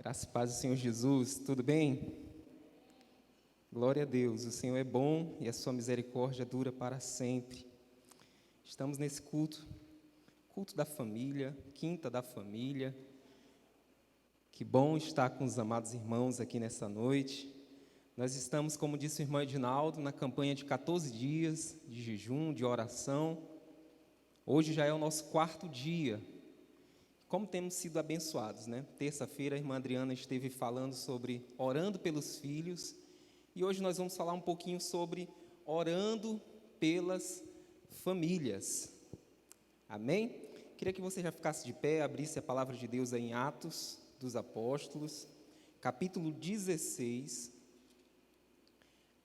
Graça e paz do Senhor Jesus, tudo bem? Glória a Deus, o Senhor é bom e a sua misericórdia dura para sempre. Estamos nesse culto da família, quinta da família. Que bom estar com os amados irmãos aqui nessa noite. Nós estamos, como disse o irmão Edinaldo, na campanha de 14 dias de jejum, de oração. Hoje já é o nosso 4º dia. Como temos sido abençoados, né? Terça-feira a irmã Adriana esteve falando sobre orando pelos filhos. E hoje nós vamos falar um pouquinho sobre orando pelas famílias. Amém? Queria que você já ficasse de pé, abrisse a palavra de Deus aí em Atos dos Apóstolos, capítulo 16.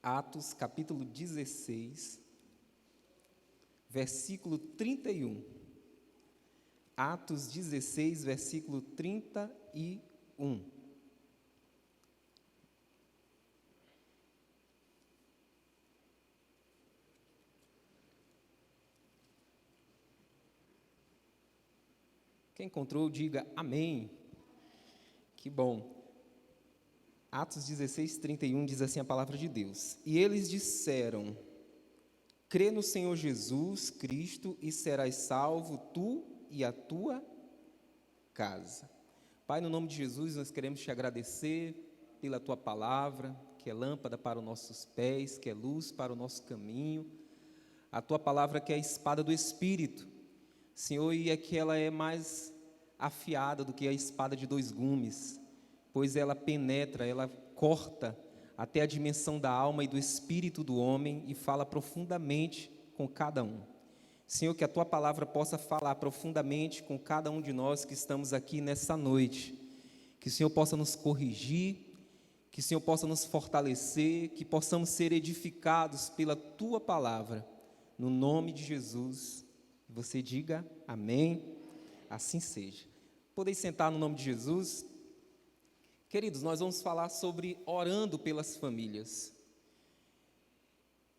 Atos, capítulo 16, versículo 31. Atos 16, versículo 31. Quem encontrou, diga amém. Que bom. Atos 16, 31 diz assim a palavra de Deus. E eles disseram: crê no Senhor Jesus Cristo e serás salvo, tu e a tua casa. Pai, no nome de Jesus, nós queremos te agradecer pela tua palavra, que é lâmpada para os nossos pés, que é luz para o nosso caminho. A tua palavra que é a espada do Espírito, Senhor, e é que ela é mais afiada do que a espada de 2 gumes, pois ela penetra, ela corta até a dimensão da alma e do espírito do homem e fala profundamente com cada um. Senhor, que a Tua palavra possa falar profundamente com cada um de nós que estamos aqui nessa noite. Que o Senhor possa nos corrigir, que o Senhor possa nos fortalecer, que possamos ser edificados pela Tua palavra. No nome de Jesus, você diga amém, assim seja. Podeis sentar no nome de Jesus. Queridos, nós vamos falar sobre orando pelas famílias.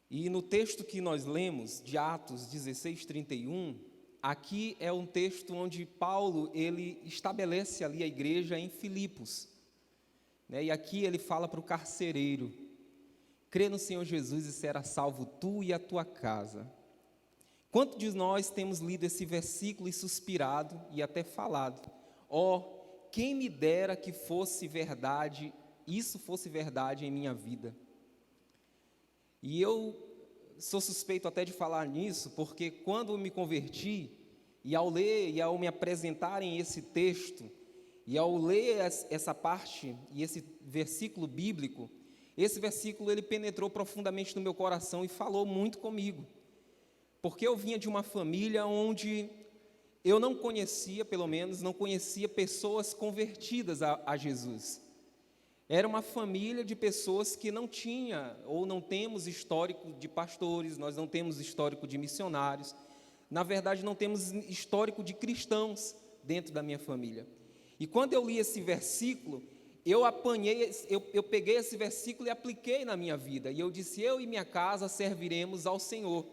E no texto que nós lemos, de Atos 16, 31, aqui é um texto onde Paulo, ele estabelece ali a igreja em Filipos, né? E aqui ele fala para o carcereiro: crê no Senhor Jesus e será salvo tu e a tua casa. Quantos de nós temos lido esse versículo e suspirado e até falado: quem me dera que fosse verdade, isso fosse verdade em minha vida. E eu sou suspeito até de falar nisso, porque quando eu me converti, e ao ler e ao me apresentarem esse texto, e ao ler essa parte e esse versículo bíblico, esse versículo ele penetrou profundamente no meu coração e falou muito comigo. Porque eu vinha de uma família onde eu não conhecia, pelo menos, não conhecia pessoas convertidas a Jesus. Era uma família de pessoas que não tinha, ou não temos histórico de pastores, nós não temos histórico de missionários. Na verdade, não temos histórico de cristãos dentro da minha família. E quando eu li esse versículo, eu peguei esse versículo e apliquei na minha vida. E eu disse: eu e minha casa serviremos ao Senhor.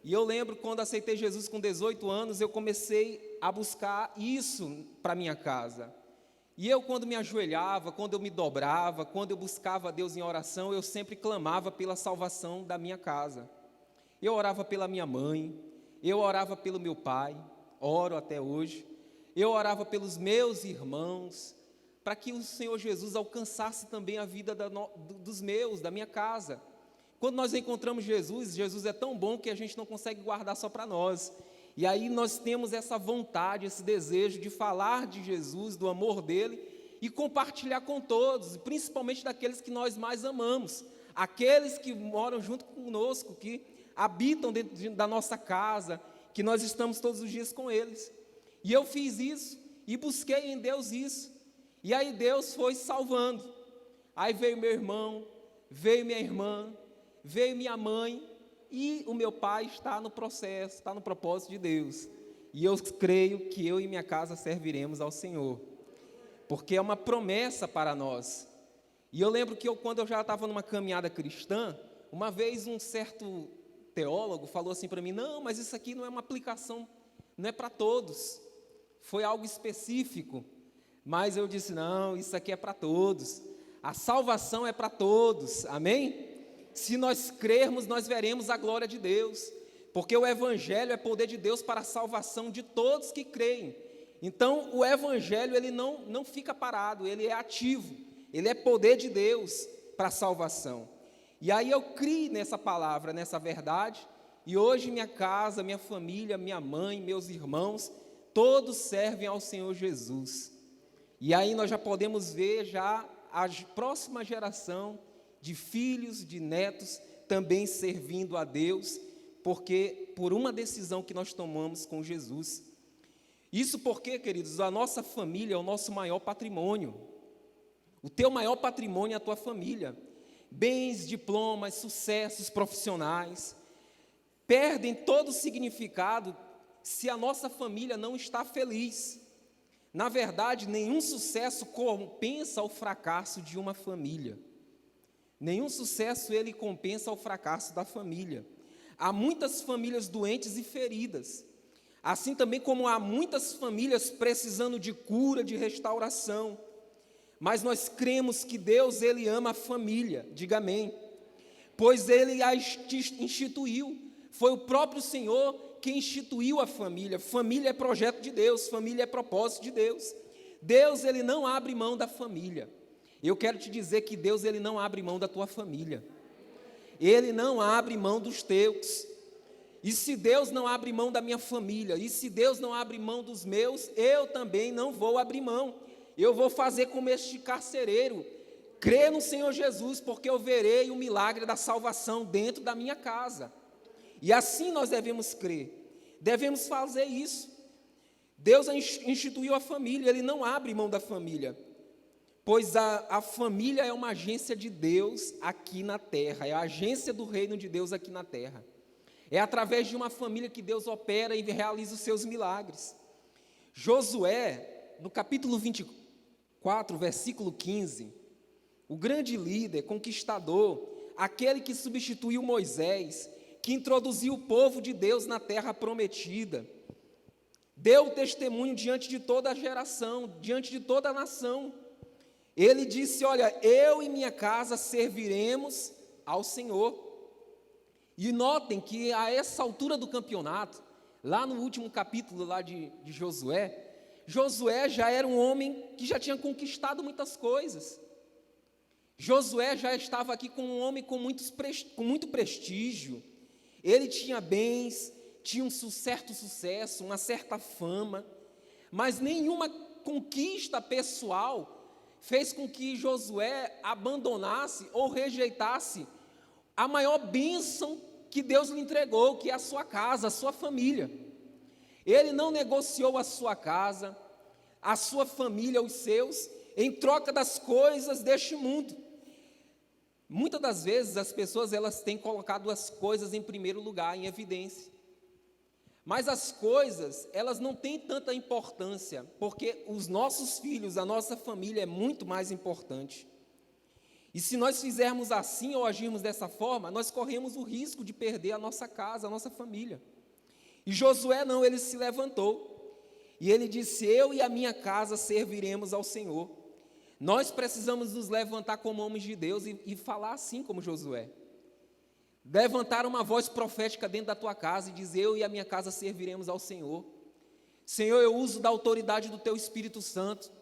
E eu lembro quando aceitei Jesus com 18 anos, eu comecei a buscar isso para minha casa. E eu, quando me ajoelhava, quando eu me dobrava, quando eu buscava a Deus em oração, eu sempre clamava pela salvação da minha casa. Eu orava pela minha mãe, eu orava pelo meu pai, oro até hoje. Eu orava pelos meus irmãos, para que o Senhor Jesus alcançasse também a vida dos meus, da minha casa. Quando nós encontramos Jesus, Jesus é tão bom que a gente não consegue guardar só para nós. E aí nós temos essa vontade, esse desejo de falar de Jesus, do amor dele e compartilhar com todos, principalmente daqueles que nós mais amamos, aqueles que moram junto conosco, que habitam dentro da nossa casa, que nós estamos todos os dias com eles. E eu fiz isso e busquei em Deus isso. E aí Deus foi salvando. Aí veio meu irmão, veio minha irmã, veio minha mãe. E o meu pai está no processo, está no propósito de Deus. E eu creio que eu e minha casa serviremos ao Senhor. Porque é uma promessa para nós. E eu lembro que quando eu já estava numa caminhada cristã, uma vez um certo teólogo falou assim para mim: não, mas isso aqui não é uma aplicação, não é para todos. Foi algo específico Mas eu disse, não, isso aqui é para todos. A salvação é para todos, amém? Se nós crermos, nós veremos a glória de Deus, porque o Evangelho é poder de Deus para a salvação de todos que creem. Então, o Evangelho, ele não fica parado, ele é ativo, ele é poder de Deus para a salvação. E aí eu criei nessa palavra, nessa verdade, e hoje minha casa, minha família, minha mãe, meus irmãos, todos servem ao Senhor Jesus. E aí nós já podemos ver já a próxima geração de filhos, de netos, também servindo a Deus, porque por uma decisão que nós tomamos com Jesus. Isso porque, queridos, a nossa família é o nosso maior patrimônio. O teu maior patrimônio é a tua família. Bens, diplomas, sucessos profissionais perdem todo o significado se a nossa família não está feliz. Na verdade, nenhum sucesso compensa o fracasso de uma família. Nenhum sucesso ele compensa o fracasso da família. Há muitas famílias doentes e feridas, assim também como há muitas famílias precisando de cura, de restauração. Mas nós cremos que Deus, Ele ama a família, diga amém, pois Ele a instituiu, foi o próprio Senhor que instituiu a família. Família é projeto de Deus, família é propósito de Deus. Deus, Ele não abre mão da família. Eu quero te dizer que Deus, Ele não abre mão da tua família. Ele não abre mão dos teus. E se Deus não abre mão da minha família, e se Deus não abre mão dos meus, eu também não vou abrir mão. Eu vou fazer como este carcereiro, crer no Senhor Jesus, porque eu verei o milagre da salvação dentro da minha casa. E assim nós devemos crer, devemos fazer isso. Deus instituiu a família, Ele não abre mão da família, pois a família é uma agência de Deus aqui na terra, é a agência do reino de Deus aqui na terra. É através de uma família que Deus opera e realiza os seus milagres. Josué, no capítulo 24, versículo 15, o grande líder, conquistador, aquele que substituiu Moisés, que introduziu o povo de Deus na terra prometida, deu testemunho diante de toda a geração, diante de toda a nação. Ele disse, olha, eu e minha casa serviremos ao Senhor. E notem que a essa altura do campeonato, lá no último capítulo lá de Josué, Josué já era um homem que já tinha conquistado muitas coisas. Josué já estava aqui como um homem com muito prestígio. Ele tinha bens, tinha um certo sucesso, uma certa fama, mas nenhuma conquista pessoal fez com que Josué abandonasse ou rejeitasse a maior bênção que Deus lhe entregou, que é a sua casa, a sua família. Ele não negociou a sua casa, a sua família, os seus, em troca das coisas deste mundo. Muitas das vezes as pessoas elas têm colocado as coisas em primeiro lugar, em evidência. Mas as coisas, elas não têm tanta importância, porque os nossos filhos, a nossa família é muito mais importante. E se nós fizermos assim ou agirmos dessa forma, nós corremos o risco de perder a nossa casa, a nossa família. E Josué não, ele se levantou e ele disse, eu e a minha casa serviremos ao Senhor. Nós precisamos nos levantar como homens de Deus e falar assim como Josué. Levantar uma voz profética dentro da tua casa e dizer, eu e a minha casa serviremos ao Senhor. Senhor, eu uso da autoridade do Teu Espírito Santo.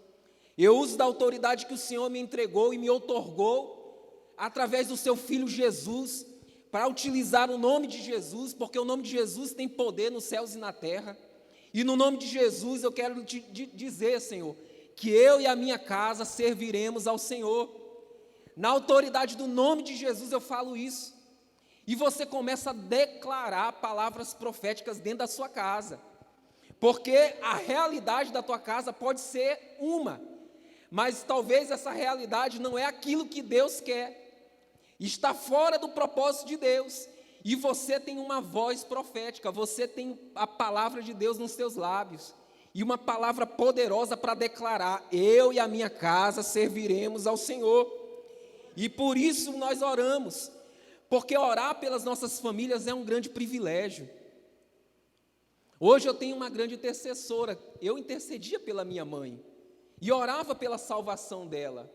Eu uso da autoridade que o Senhor me entregou e me outorgou através do Seu Filho Jesus, para utilizar o nome de Jesus, porque o nome de Jesus tem poder nos céus e na terra. E no nome de Jesus eu quero te dizer, Senhor, que eu e a minha casa serviremos ao Senhor. Na autoridade do nome de Jesus eu falo isso. E você começa a declarar palavras proféticas dentro da sua casa. Porque a realidade da tua casa pode ser uma, mas talvez essa realidade não é aquilo que Deus quer. Está fora do propósito de Deus. E você tem uma voz profética, você tem a palavra de Deus nos seus lábios. E uma palavra poderosa para declarar, eu e a minha casa serviremos ao Senhor. E por isso nós oramos, porque orar pelas nossas famílias é um grande privilégio. Hoje eu tenho uma grande intercessora, eu intercedia pela minha mãe. e orava pela salvação dela.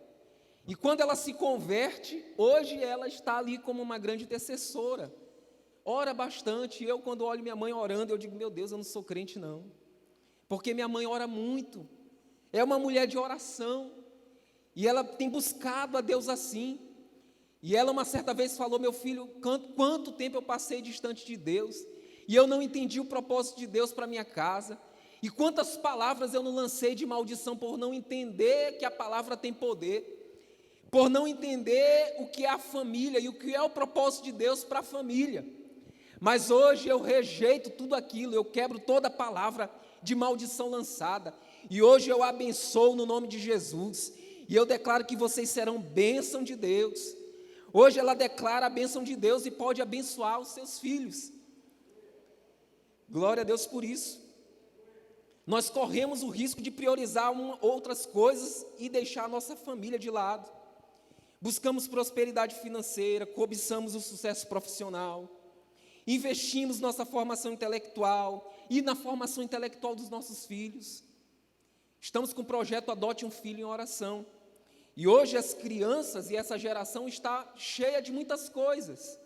E quando ela se converte, hoje ela está ali como uma grande intercessora. Ora bastante. Eu, quando olho minha mãe orando, eu digo, meu Deus, eu não sou crente não. Porque minha mãe ora muito. É uma mulher de oração. E ela tem buscado a Deus assim. E ela uma certa vez falou, meu filho, quanto tempo eu passei distante de Deus. E eu não entendi o propósito de Deus para minha casa. E quantas palavras eu não lancei de maldição por não entender que a palavra tem poder. Por não entender o que é a família e o que é o propósito de Deus para a família. Mas hoje eu rejeito tudo aquilo, eu quebro toda palavra de maldição lançada. E hoje eu abençoo no nome de Jesus. E eu declaro que vocês serão bênção de Deus. Hoje ela declara a bênção de Deus e pode abençoar os seus filhos. Glória a Deus por isso. Nós corremos o risco de priorizar outras coisas e deixar a nossa família de lado. Buscamos prosperidade financeira, cobiçamos o sucesso profissional, investimos nossa formação intelectual e na formação intelectual dos nossos filhos. Estamos com o projeto Adote um Filho em Oração. E hoje as crianças e essa geração está cheia de muitas coisas.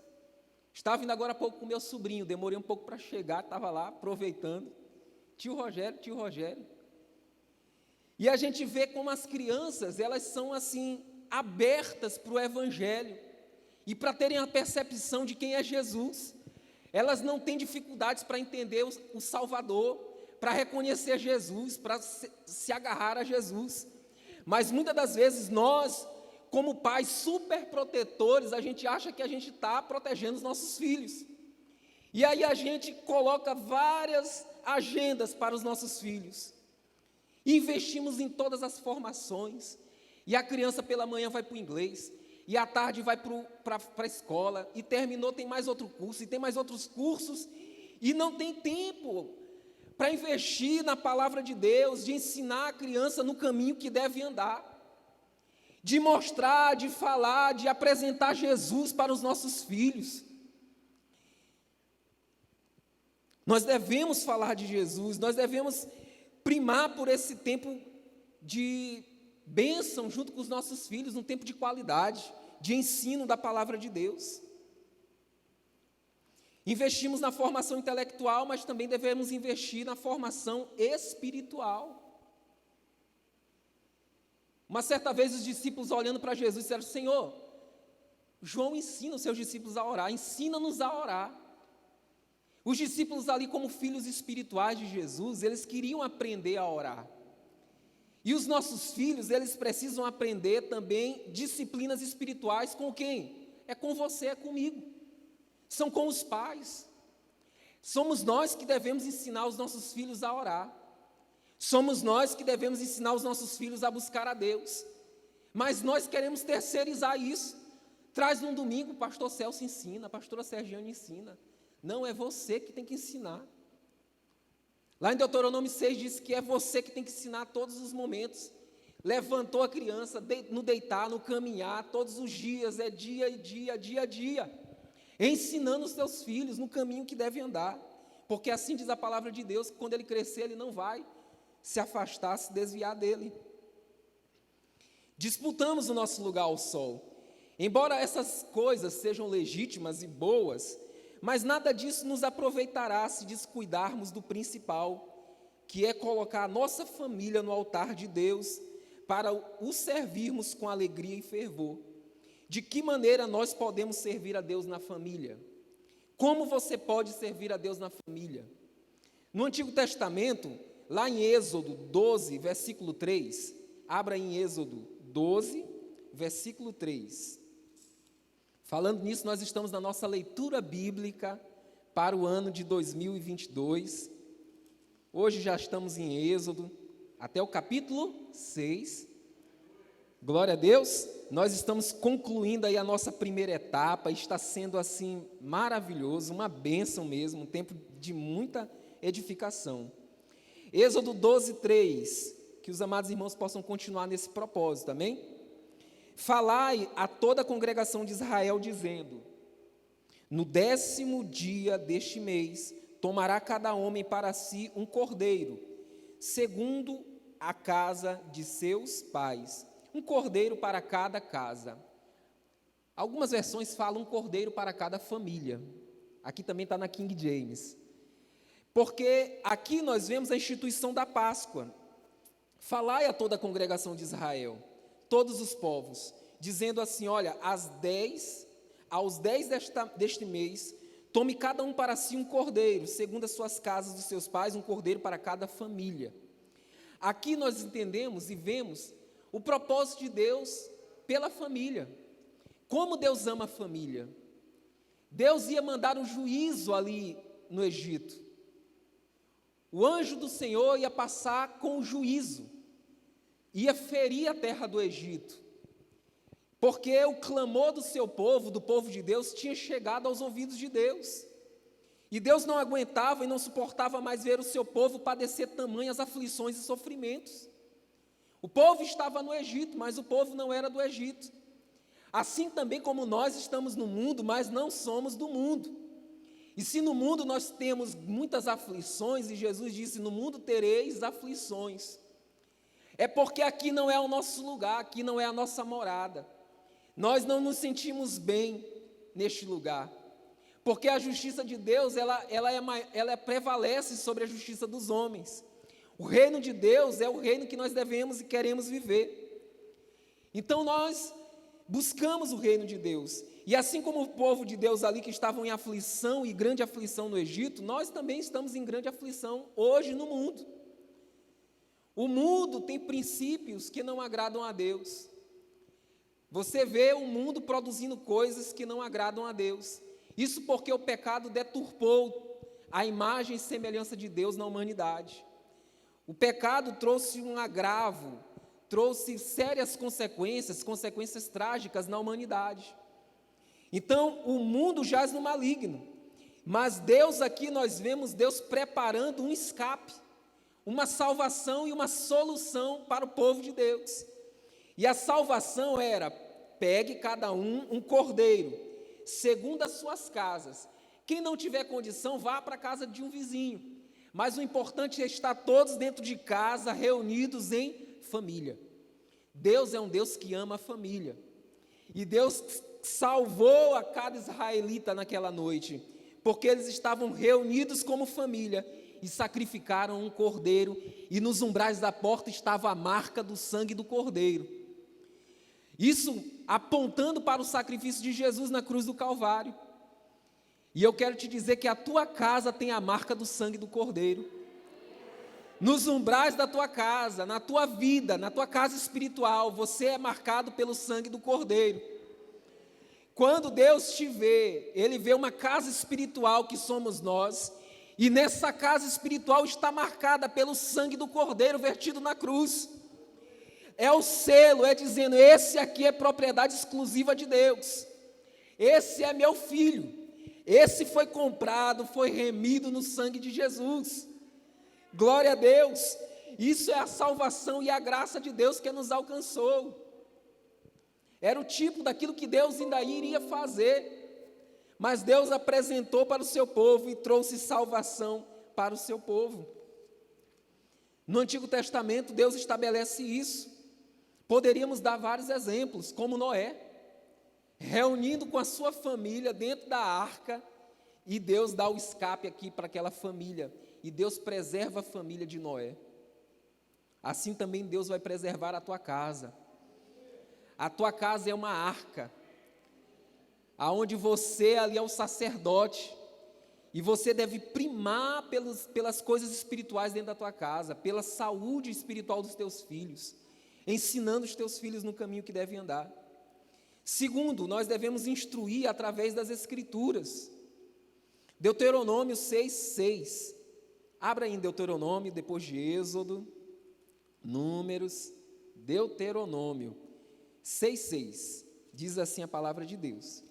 Estava vindo agora há pouco com meu sobrinho, demorei um pouco para chegar, estava lá aproveitando. Tio Rogério. E a gente vê como as crianças, elas são assim, abertas para o Evangelho e para terem a percepção de quem é Jesus. Elas não têm dificuldades para entender o Salvador, para reconhecer Jesus, para se agarrar a Jesus. Mas muitas das vezes nós, como pais super protetores, a gente acha que a gente está protegendo os nossos filhos. E aí a gente coloca várias agendas para os nossos filhos. Investimos em todas as formações. E a criança pela manhã vai para o inglês, e à tarde vai para a escola, e terminou, tem mais outro curso, e tem mais outros cursos, e não tem tempo para investir na palavra de Deus, de ensinar a criança no caminho que deve andar, de mostrar, de falar, de apresentar Jesus para os nossos filhos. Nós devemos falar de Jesus, nós devemos primar por esse tempo de bênção junto com os nossos filhos, um tempo de qualidade, de ensino da palavra de Deus. Investimos na formação intelectual, mas também devemos investir na formação espiritual. Uma certa vez os discípulos olhando para Jesus disseram, Senhor, João ensina os seus discípulos a orar, ensina-nos a orar. Os discípulos ali como filhos espirituais de Jesus, eles queriam aprender a orar. E os nossos filhos, eles precisam aprender também disciplinas espirituais com quem? É com você, é comigo. São com os pais. Somos nós que devemos ensinar os nossos filhos a orar. Somos nós que devemos ensinar os nossos filhos a buscar a Deus. Mas nós queremos terceirizar isso. Traz num domingo, o pastor Celso ensina, a pastora Sergiane ensina. Não, é você que tem que ensinar. Lá em Deuteronômio 6 diz que é você que tem que ensinar todos os momentos. Levantou a criança no deitar, no caminhar, todos os dias, é dia a dia. Ensinando os seus filhos no caminho que deve andar. Porque assim diz a palavra de Deus, que quando ele crescer, ele não vai se afastar, se desviar dele. Disputamos o nosso lugar ao sol. Embora essas coisas sejam legítimas e boas, mas nada disso nos aproveitará se descuidarmos do principal, que é colocar a nossa família no altar de Deus, para o servirmos com alegria e fervor. De que maneira nós podemos servir a Deus na família? Como você pode servir a Deus na família? No Antigo Testamento, lá em Êxodo 12, versículo 3, abra em Êxodo 12, versículo 3. Falando nisso, nós estamos na nossa leitura bíblica para o ano de 2022. Hoje já estamos em Êxodo, até o capítulo 6. Glória a Deus, nós estamos concluindo aí a nossa primeira etapa, está sendo assim maravilhoso, uma bênção mesmo, um tempo de muita edificação. Êxodo 12, 3, que os amados irmãos possam continuar nesse propósito, amém? Falai a toda a congregação de Israel, dizendo, no 10º dia deste mês, tomará cada homem para si um cordeiro, segundo a casa de seus pais, um cordeiro para cada casa. Algumas versões falam um cordeiro para cada família. Aqui também está na King James. Porque aqui nós vemos a instituição da Páscoa. Falai a toda a congregação de Israel, todos os povos, dizendo assim: olha, aos 10 deste mês, tome cada um para si um cordeiro, segundo as suas casas dos seus pais, um cordeiro para cada família. Aqui nós entendemos e vemos o propósito de Deus pela família. Como Deus ama a família. Deus ia mandar um juízo ali no Egito. O anjo do Senhor ia passar com o juízo, ia ferir a terra do Egito, porque o clamor do seu povo, do povo de Deus, tinha chegado aos ouvidos de Deus. E Deus não aguentava e não suportava mais ver o seu povo padecer tamanhas aflições e sofrimentos. O povo estava no Egito, mas o povo não era do Egito. Assim também como nós estamos no mundo, mas não somos do mundo. E se no mundo nós temos muitas aflições, e Jesus disse: no mundo tereis aflições, é porque aqui não é o nosso lugar, aqui não é a nossa morada. Nós não nos sentimos bem neste lugar, porque a justiça de Deus, ela prevalece sobre a justiça dos homens. O reino de Deus é o reino que nós devemos e queremos viver. Então nós buscamos o reino de Deus, e assim como o povo de Deus ali que estavam em aflição e grande aflição no Egito, nós também estamos em grande aflição hoje no mundo. O mundo tem princípios que não agradam a Deus. Você vê o mundo produzindo coisas que não agradam a Deus. Isso porque o pecado deturpou a imagem e semelhança de Deus na humanidade. O pecado trouxe um agravo, trouxe sérias consequências trágicas na humanidade. Então, o mundo jaz no maligno, mas Deus aqui, nós vemos Deus preparando um escape, uma salvação e uma solução para o povo de Deus. E a salvação era: pegue cada um cordeiro, segundo as suas casas. Quem não tiver condição, vá para a casa de um vizinho. Mas o importante é estar todos dentro de casa, reunidos em família. Deus é um Deus que ama a família. E Deus salvou a cada israelita naquela noite, porque eles estavam reunidos como família e sacrificaram um cordeiro, e nos umbrais da porta estava a marca do sangue do cordeiro. Isso apontando para o sacrifício de Jesus na cruz do Calvário. E eu quero te dizer que a tua casa tem a marca do sangue do cordeiro. Nos umbrais da tua casa, na tua vida, na tua casa espiritual, você é marcado pelo sangue do cordeiro. Quando Deus te vê, Ele vê uma casa espiritual que somos nós, e nessa casa espiritual está marcada pelo sangue do cordeiro vertido na cruz. É o selo, é dizendo: esse aqui é propriedade exclusiva de Deus. Esse é meu filho. Esse foi comprado, foi remido no sangue de Jesus. Glória a Deus. Isso é a salvação e a graça de Deus que nos alcançou. Era o tipo daquilo que Deus ainda iria fazer, mas Deus apresentou para o seu povo e trouxe salvação para o seu povo. No Antigo Testamento, Deus estabelece isso. Poderíamos dar vários exemplos, como Noé, reunindo com a sua família dentro da arca, e Deus dá o escape aqui para aquela família, e Deus preserva a família de Noé. Assim também Deus vai preservar a tua casa. A tua casa é uma arca, aonde você ali é o sacerdote, e você deve primar pelas coisas espirituais dentro da tua casa, pela saúde espiritual dos teus filhos, ensinando os teus filhos no caminho que devem andar. Segundo, nós devemos instruir através das Escrituras. Deuteronômio 6:6. Abra aí em Deuteronômio, depois de Êxodo, Números, Deuteronômio 6:6. Diz assim a palavra de Deus: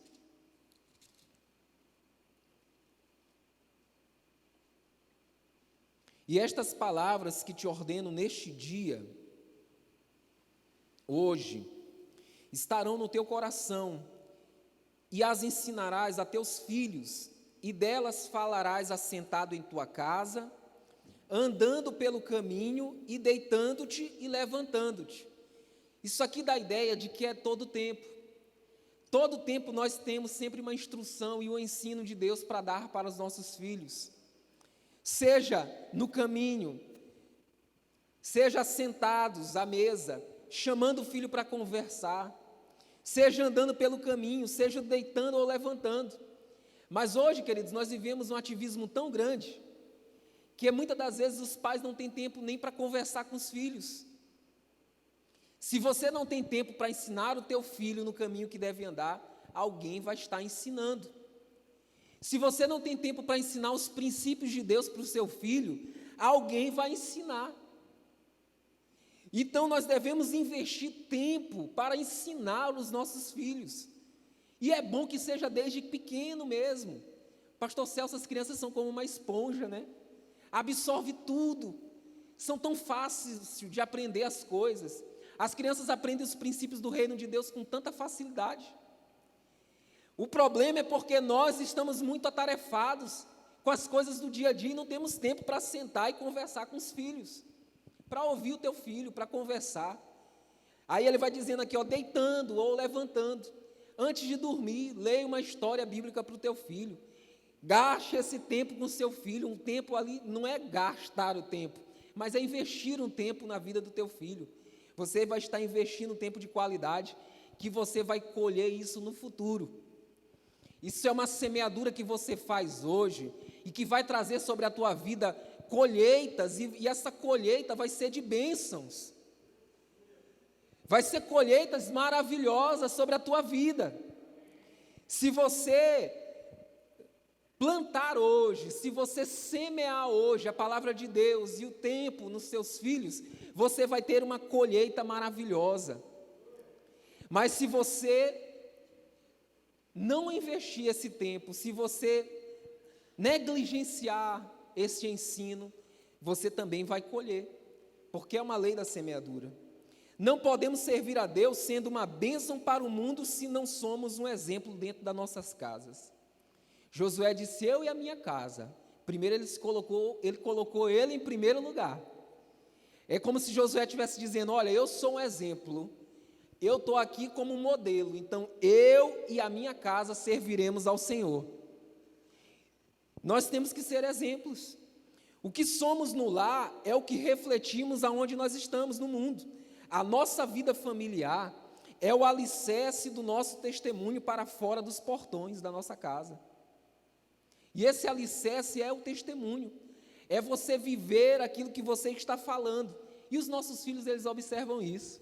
e estas palavras que te ordeno neste dia, hoje, estarão no teu coração, e as ensinarás a teus filhos, e delas falarás assentado em tua casa, andando pelo caminho e deitando-te e levantando-te. Isso aqui dá a ideia de que é todo tempo. Todo tempo nós temos sempre uma instrução e um ensino de Deus para dar para os nossos filhos. Seja no caminho, seja sentados à mesa, chamando o filho para conversar, seja andando pelo caminho, seja deitando ou levantando. Mas hoje, queridos, nós vivemos um ativismo tão grande, que muitas das vezes os pais não têm tempo nem para conversar com os filhos. Se você não tem tempo para ensinar o teu filho no caminho que deve andar, alguém vai estar ensinando. Se você não tem tempo para ensinar os princípios de Deus para o seu filho, alguém vai ensinar. Então nós devemos investir tempo para ensinar os nossos filhos. E é bom que seja desde pequeno mesmo. Pastor Celso, as crianças são como uma esponja, né? Absorve tudo. São tão fáceis de aprender as coisas. As crianças aprendem os princípios do reino de Deus com tanta facilidade. O problema é porque nós estamos muito atarefados com as coisas do dia a dia e não temos tempo para sentar e conversar com os filhos, para ouvir o teu filho, para conversar. Aí ele vai dizendo aqui, ó, deitando ou levantando. Antes de dormir, leia uma história bíblica para o teu filho. Gaste esse tempo com o seu filho. Um tempo ali não é gastar o tempo, mas é investir um tempo na vida do teu filho. Você vai estar investindo um tempo de qualidade, que você vai colher isso no futuro. Isso é uma semeadura que você faz hoje, e que vai trazer sobre a tua vida colheitas, e essa colheita vai ser de bênçãos. Vai ser colheitas maravilhosas sobre a tua vida. Se você plantar hoje, se você semear hoje a palavra de Deus e o tempo nos seus filhos, você vai ter uma colheita maravilhosa. Mas se você não investir esse tempo, se você negligenciar este ensino, você também vai colher, porque é uma lei da semeadura. Não podemos servir a Deus sendo uma bênção para o mundo se não somos um exemplo dentro das nossas casas. Josué disse, eu e a minha casa. Primeiro ele colocou ele em primeiro lugar. É como se Josué estivesse dizendo, olha, eu sou um exemplo, eu estou aqui como um modelo, então eu e a minha casa serviremos ao Senhor. Nós temos que ser exemplos. O que somos no lar é o que refletimos aonde nós estamos no mundo. A nossa vida familiar é o alicerce do nosso testemunho para fora dos portões da nossa casa. E esse alicerce é o testemunho, é você viver aquilo que você está falando. E os nossos filhos, eles observam isso.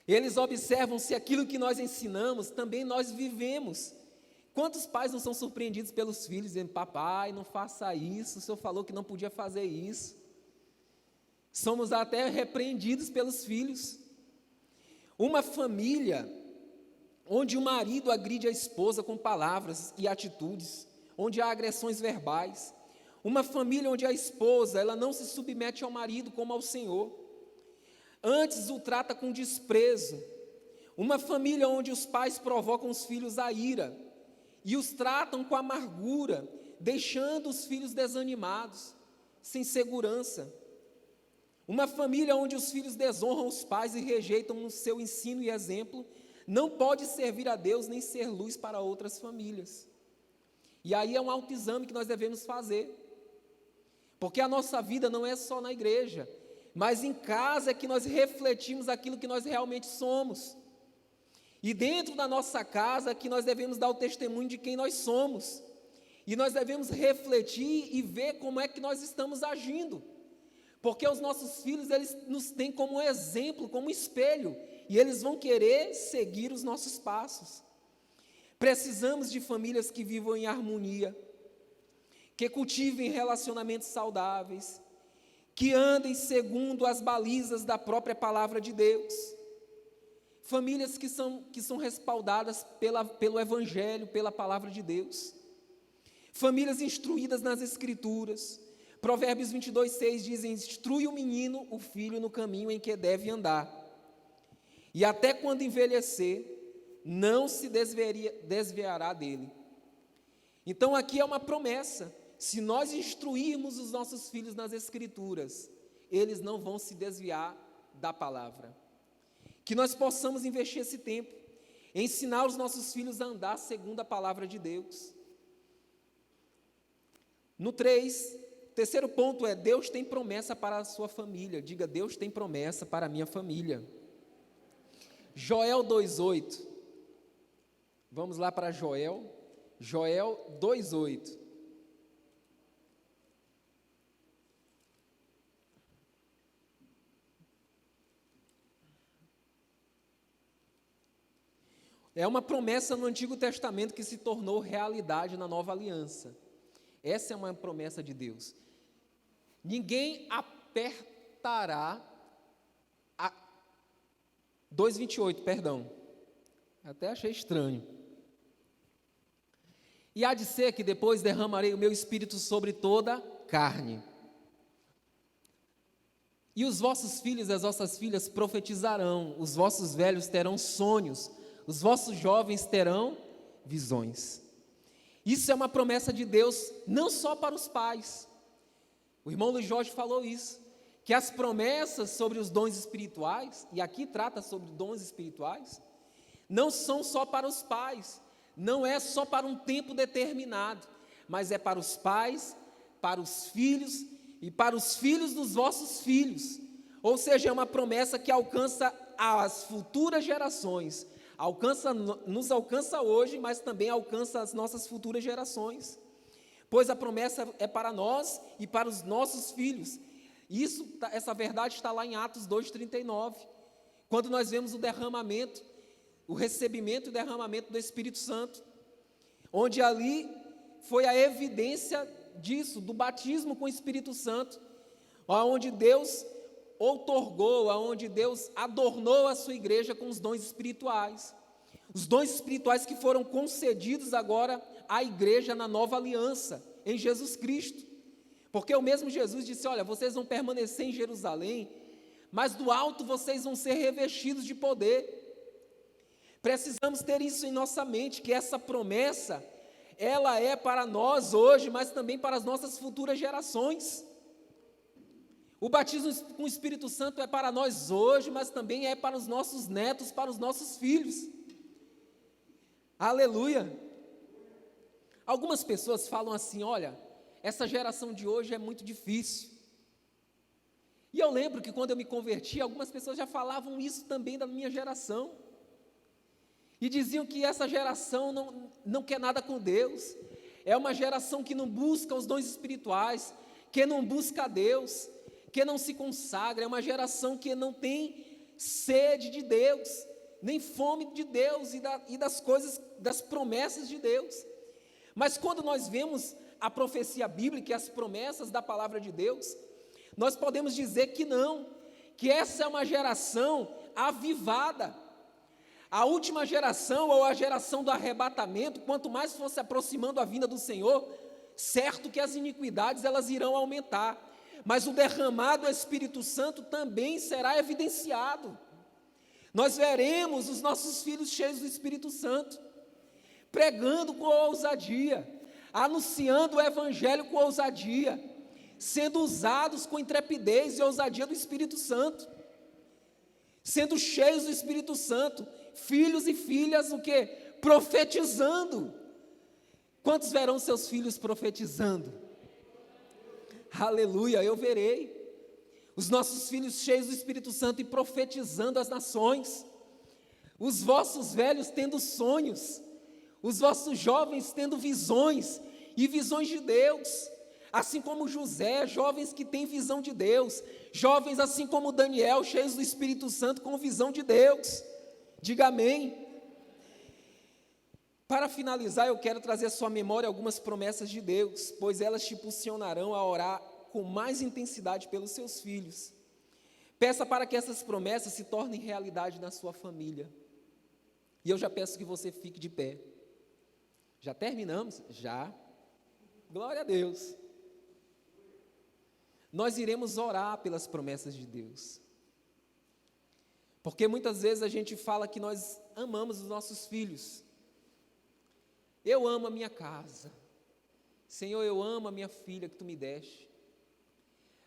Eles observam se aquilo que nós ensinamos, também nós vivemos. Quantos pais não são surpreendidos pelos filhos, dizendo, papai, não faça isso, o senhor falou que não podia fazer isso. Somos até repreendidos pelos filhos. Uma família onde o marido agride a esposa com palavras e atitudes, onde há agressões verbais. Uma família onde a esposa, ela não se submete ao marido como ao Senhor, antes o trata com desprezo. Uma família onde os pais provocam os filhos à ira e os tratam com amargura, deixando os filhos desanimados, sem segurança. Uma família onde os filhos desonram os pais e rejeitam o seu ensino e exemplo, não pode servir a Deus nem ser luz para outras famílias. E aí é um autoexame que nós devemos fazer, porque a nossa vida não é só na igreja, mas em casa é que nós refletimos aquilo que nós realmente somos. E dentro da nossa casa é que nós devemos dar o testemunho de quem nós somos. E nós devemos refletir e ver como é que nós estamos agindo. Porque os nossos filhos, eles nos têm como exemplo, como espelho, e eles vão querer seguir os nossos passos. Precisamos de famílias que vivam em harmonia, que cultivem relacionamentos saudáveis, que andem segundo as balizas da própria palavra de Deus. Famílias que são respaldadas pelo Evangelho, pela palavra de Deus. Famílias instruídas nas Escrituras. Provérbios 22:6 dizem, instrui o menino, o filho, no caminho em que deve andar. E até quando envelhecer, não se desviará dele. Então aqui é uma promessa, se nós instruirmos os nossos filhos nas Escrituras, eles não vão se desviar da palavra. Que nós possamos investir esse tempo, ensinar os nossos filhos a andar segundo a palavra de Deus. No 3, terceiro ponto é: Deus tem promessa para a sua família. Diga: Deus tem promessa para a minha família. Joel 2:8. Vamos lá para Joel 2:8. É uma promessa no Antigo Testamento que se tornou realidade na Nova Aliança. Essa é uma promessa de Deus. Ninguém apertará 2:28, perdão. Até achei estranho. E há de ser que depois derramarei o meu espírito sobre toda carne. E os vossos filhos e as vossas filhas profetizarão, os vossos velhos terão sonhos, os vossos jovens terão visões. Isso é uma promessa de Deus, não só para os pais. O irmão Luiz Jorge falou isso, que as promessas sobre os dons espirituais, e aqui trata sobre dons espirituais, não são só para os pais, não é só para um tempo determinado, mas é para os pais, para os filhos e para os filhos dos vossos filhos. Ou seja, é uma promessa que alcança as futuras gerações, nos alcança hoje, mas também alcança as nossas futuras gerações, pois a promessa é para nós e para os nossos filhos. Essa verdade está lá em Atos 2:39, quando nós vemos o derramamento, o recebimento e derramamento do Espírito Santo, onde ali foi a evidência disso, do batismo com o Espírito Santo, onde Deus outorgou, aonde Deus adornou a sua igreja com os dons espirituais. Os dons espirituais que foram concedidos agora à igreja na nova aliança, em Jesus Cristo. Porque o mesmo Jesus disse: olha, vocês vão permanecer em Jerusalém, mas do alto vocês vão ser revestidos de poder. Precisamos ter isso em nossa mente, que essa promessa, ela é para nós hoje, mas também para as nossas futuras gerações. O batismo com o Espírito Santo é para nós hoje, mas também é para os nossos netos, para os nossos filhos. Aleluia! Algumas pessoas falam assim: olha, essa geração de hoje é muito difícil. E eu lembro que quando eu me converti, algumas pessoas já falavam isso também da minha geração. E diziam que essa geração não quer nada com Deus. É uma geração que não busca os dons espirituais, que não busca a Deus, que não se consagra, é uma geração que não tem sede de Deus, nem fome de Deus e das coisas, das promessas de Deus. Mas quando nós vemos a profecia bíblica e as promessas da palavra de Deus, nós podemos dizer que não, que essa é uma geração avivada. A última geração, ou a geração do arrebatamento, quanto mais for se aproximando a vinda do Senhor, certo que as iniquidades elas irão aumentar, mas o derramado Espírito Santo também será evidenciado. Nós veremos os nossos filhos cheios do Espírito Santo, pregando com ousadia, anunciando o Evangelho com ousadia, sendo usados com intrepidez e ousadia do Espírito Santo, sendo cheios do Espírito Santo, filhos e filhas, o quê? Profetizando. Quantos verão seus filhos profetizando? Aleluia, eu verei os nossos filhos cheios do Espírito Santo e profetizando as nações, os vossos velhos tendo sonhos, os vossos jovens tendo visões, e visões de Deus, assim como José, jovens que têm visão de Deus, jovens assim como Daniel, cheios do Espírito Santo com visão de Deus. Diga amém. Para finalizar, eu quero trazer à sua memória algumas promessas de Deus, pois elas te impulsionarão a orar com mais intensidade pelos seus filhos. Peça para que essas promessas se tornem realidade na sua família. E eu já peço que você fique de pé. Já terminamos? Já. Glória a Deus. Nós iremos orar pelas promessas de Deus. Porque muitas vezes a gente fala que nós amamos os nossos filhos. Eu amo a minha casa. Senhor, eu amo a minha filha que tu me deste.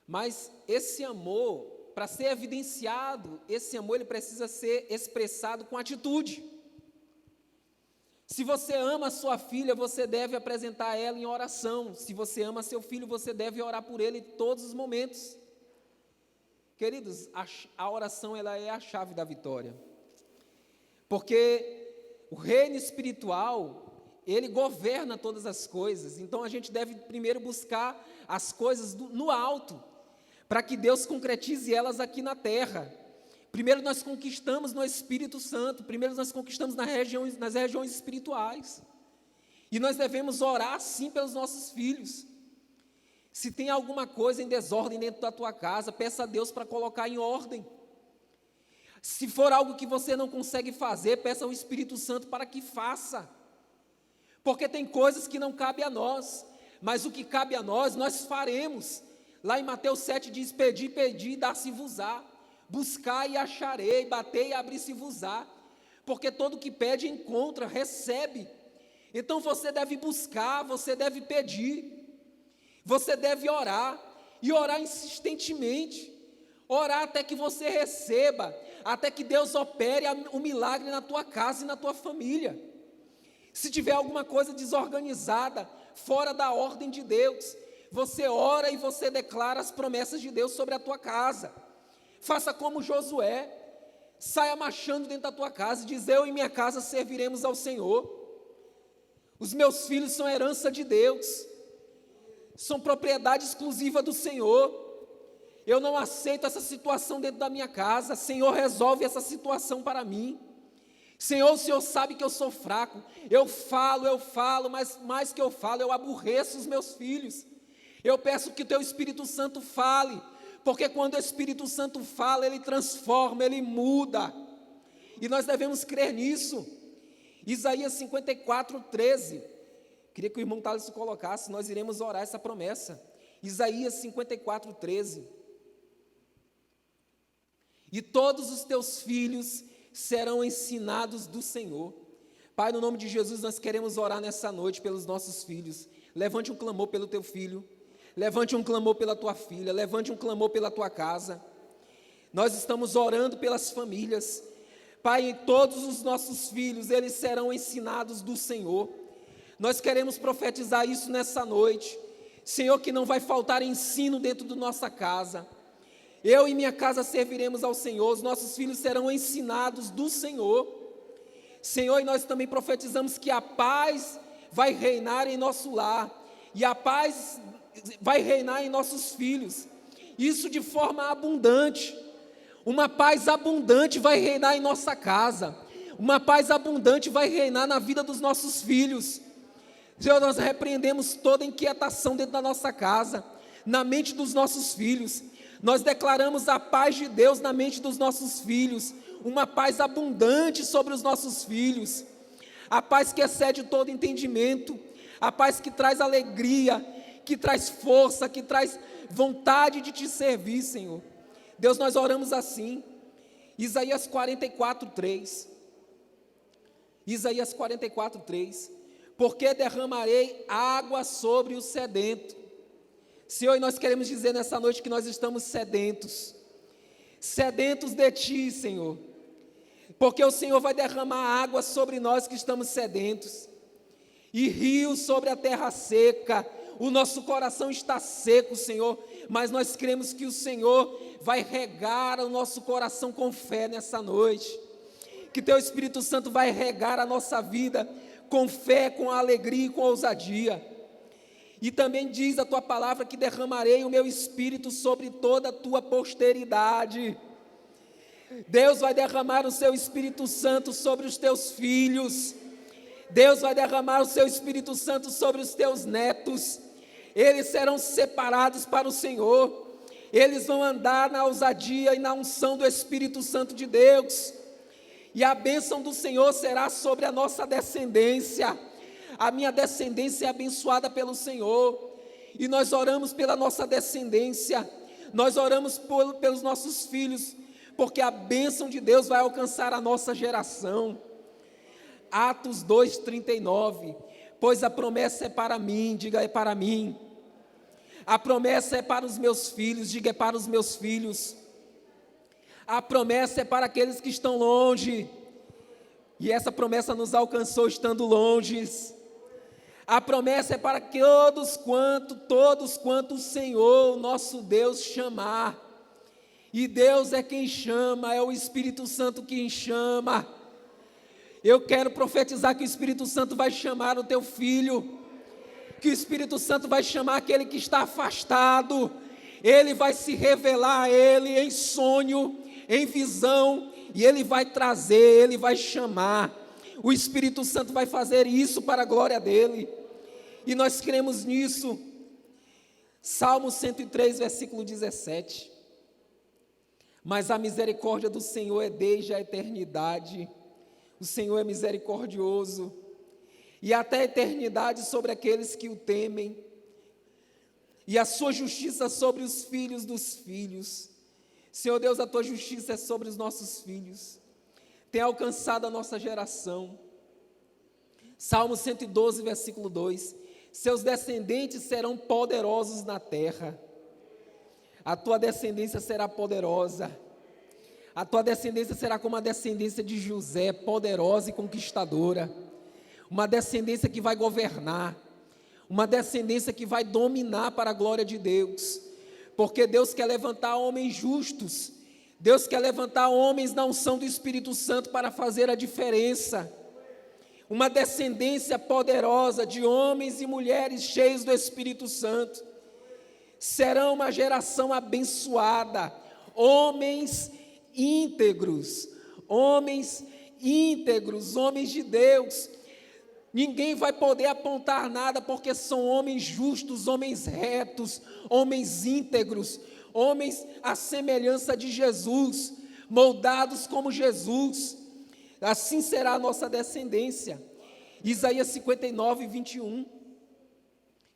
Mas esse amor, para ser evidenciado, esse amor ele precisa ser expressado com atitude. Se você ama a sua filha, você deve apresentar ela em oração. Se você ama seu filho, você deve orar por ele em todos os momentos. Queridos, a oração ela é a chave da vitória. Porque o reino espiritual, ele governa todas as coisas. Então a gente deve primeiro buscar as coisas no alto, para que Deus concretize elas aqui na terra. Primeiro nós conquistamos no Espírito Santo, primeiro nós conquistamos nas regiões espirituais. E nós devemos orar sim pelos nossos filhos. Se tem alguma coisa em desordem dentro da tua casa, peça a Deus para colocar em ordem. Se for algo que você não consegue fazer, peça ao Espírito Santo para que faça. Porque tem coisas que não cabem a nós, mas o que cabe a nós, nós faremos. Lá em Mateus 7 diz, pedi, pedi, dá-se-vos-á. Buscar e acharei, bater e abrir-se-vos-á, porque todo que pede encontra, recebe. Então você deve buscar, você deve pedir, você deve orar, e orar insistentemente, orar até que você receba, até que Deus opere o milagre na tua casa e na tua família. Se tiver alguma coisa desorganizada, fora da ordem de Deus, você ora e você declara as promessas de Deus sobre a tua casa. Faça como Josué, saia marchando dentro da tua casa e diz, eu e minha casa serviremos ao Senhor. Os meus filhos são herança de Deus, são propriedade exclusiva do Senhor. Eu não aceito essa situação dentro da minha casa. Senhor, resolve essa situação para mim. Senhor, o Senhor sabe que eu sou fraco. Eu falo, mas mais que eu falo, eu aborreço os meus filhos. Eu peço que o teu Espírito Santo fale, porque quando o Espírito Santo fala, ele transforma, ele muda, e nós devemos crer nisso. Isaías 54, 13, queria que o irmão Thales colocasse, nós iremos orar essa promessa. Isaías 54, 13, e todos os teus filhos serão ensinados do Senhor. Pai, no nome de Jesus, nós queremos orar nessa noite pelos nossos filhos. Levante um clamor pelo teu filho, levante um clamor pela tua filha, levante um clamor pela tua casa. Nós estamos orando pelas famílias. Pai, todos os nossos filhos, eles serão ensinados do Senhor. Nós queremos profetizar isso nessa noite. Senhor, que não vai faltar ensino dentro da nossa casa. Eu e minha casa serviremos ao Senhor, os nossos filhos serão ensinados do Senhor. Senhor, e nós também profetizamos que a paz vai reinar em nosso lar, e a paz vai reinar em nossos filhos, isso de forma abundante. Uma paz abundante vai reinar em nossa casa, uma paz abundante vai reinar na vida dos nossos filhos. Senhor, nós repreendemos toda inquietação dentro da nossa casa, na mente dos nossos filhos. Nós declaramos a paz de Deus na mente dos nossos filhos, uma paz abundante sobre os nossos filhos, a paz que excede todo entendimento, a paz que traz alegria, que traz força, que traz vontade de te servir, Senhor. Deus, nós oramos assim. Isaías 44, 3. Isaías 44, 3. Porque derramarei água sobre o sedento. Senhor, e nós queremos dizer nessa noite que nós estamos sedentos. Sedentos de Ti, Senhor. Porque o Senhor vai derramar água sobre nós que estamos sedentos. E rios sobre a terra seca. O nosso coração está seco, Senhor, mas nós cremos que o Senhor vai regar o nosso coração com fé nessa noite, que Teu Espírito Santo vai regar a nossa vida com fé, com alegria e com ousadia. E também diz a Tua palavra que derramarei o meu Espírito sobre toda a Tua posteridade. Deus vai derramar o Seu Espírito Santo sobre os Teus filhos. Deus vai derramar o Seu Espírito Santo sobre os Teus netos. Eles serão separados para o Senhor, eles vão andar na ousadia e na unção do Espírito Santo de Deus, e a bênção do Senhor será sobre a nossa descendência. A minha descendência é abençoada pelo Senhor, e nós oramos pela nossa descendência, nós oramos pelos nossos filhos, porque a bênção de Deus vai alcançar a nossa geração. Atos 2:39, pois a promessa é para mim, diga, é para mim. A promessa é para os meus filhos, diga, é para os meus filhos. A promessa é para aqueles que estão longe, e essa promessa nos alcançou estando longe. A promessa é para todos quanto o Senhor, nosso Deus, chamar. E Deus é quem chama, é o Espírito Santo quem chama. Eu quero profetizar que o Espírito Santo vai chamar o teu filho, que o Espírito Santo vai chamar aquele que está afastado, ele vai se revelar a ele em sonho, em visão, e ele vai trazer, ele vai chamar. O Espírito Santo vai fazer isso para a glória dele, e nós cremos nisso. Salmo 103, versículo 17. Mas a misericórdia do Senhor é desde a eternidade, o Senhor é misericordioso, e até a eternidade sobre aqueles que o temem, e a sua justiça sobre os filhos dos filhos. Senhor Deus, a tua justiça é sobre os nossos filhos, tem alcançado a nossa geração. Salmo 112, versículo 2, seus descendentes serão poderosos na terra. A tua descendência será poderosa, a tua descendência será como a descendência de José, poderosa e conquistadora, uma descendência que vai governar, uma descendência que vai dominar para a glória de Deus, porque Deus quer levantar homens justos, Deus quer levantar homens na unção do Espírito Santo para fazer a diferença, uma descendência poderosa de homens e mulheres cheios do Espírito Santo. Serão uma geração abençoada, homens íntegros, homens de Deus. Ninguém vai poder apontar nada, porque são homens justos, homens retos, homens íntegros, homens à semelhança de Jesus, moldados como Jesus. Assim será a nossa descendência. Isaías 59, 21.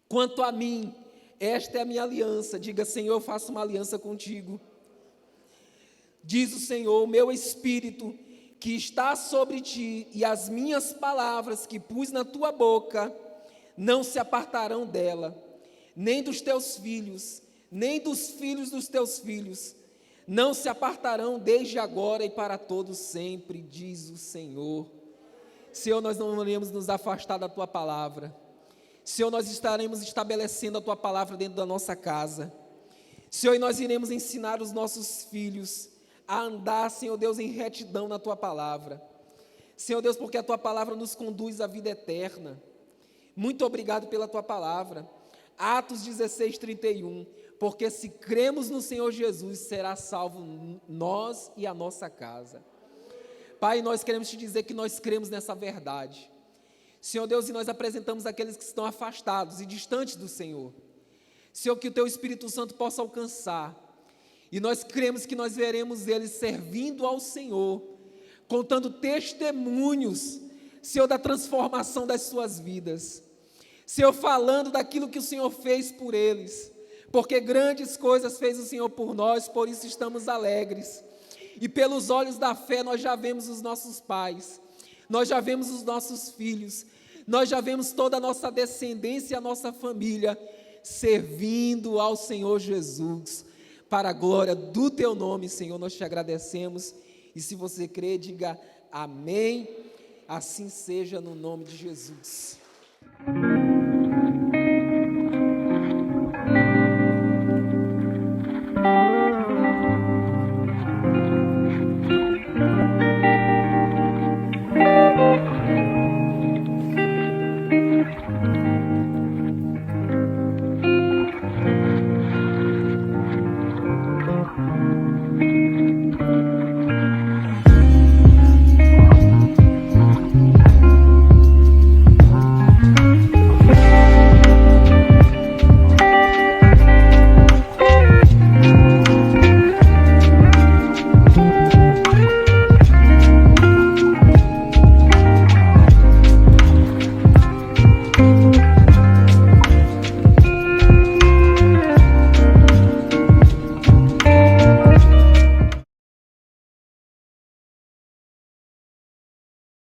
Quanto a mim, esta é a minha aliança. Diga, Senhor, eu faço uma aliança contigo. Diz o Senhor, o meu Espírito que está sobre ti, e as minhas palavras que pus na tua boca, não se apartarão dela, nem dos teus filhos, nem dos filhos dos teus filhos, não se apartarão desde agora e para todos sempre, diz o Senhor. Senhor, nós não iremos nos afastar da tua palavra. Senhor, nós estaremos estabelecendo a tua palavra dentro da nossa casa. Senhor, e nós iremos ensinar os nossos filhos a andar, Senhor Deus, em retidão na tua palavra. Senhor Deus, porque a tua palavra nos conduz à vida eterna. Muito obrigado pela tua palavra. Atos 16, 31. Porque se cremos no Senhor Jesus, será salvo nós e a nossa casa. Pai, nós queremos te dizer que nós cremos nessa verdade. Senhor Deus, e nós apresentamos aqueles que estão afastados e distantes do Senhor. Senhor, que o teu Espírito Santo possa alcançar. E nós cremos que nós veremos eles servindo ao Senhor, contando testemunhos, Senhor, da transformação das suas vidas. Senhor, falando daquilo que o Senhor fez por eles, porque grandes coisas fez o Senhor por nós, por isso estamos alegres. E pelos olhos da fé nós já vemos os nossos pais, nós já vemos os nossos filhos, nós já vemos toda a nossa descendência e a nossa família servindo ao Senhor Jesus. Para a glória do teu nome, Senhor, nós te agradecemos. E se você crê, diga amém. Assim seja no nome de Jesus.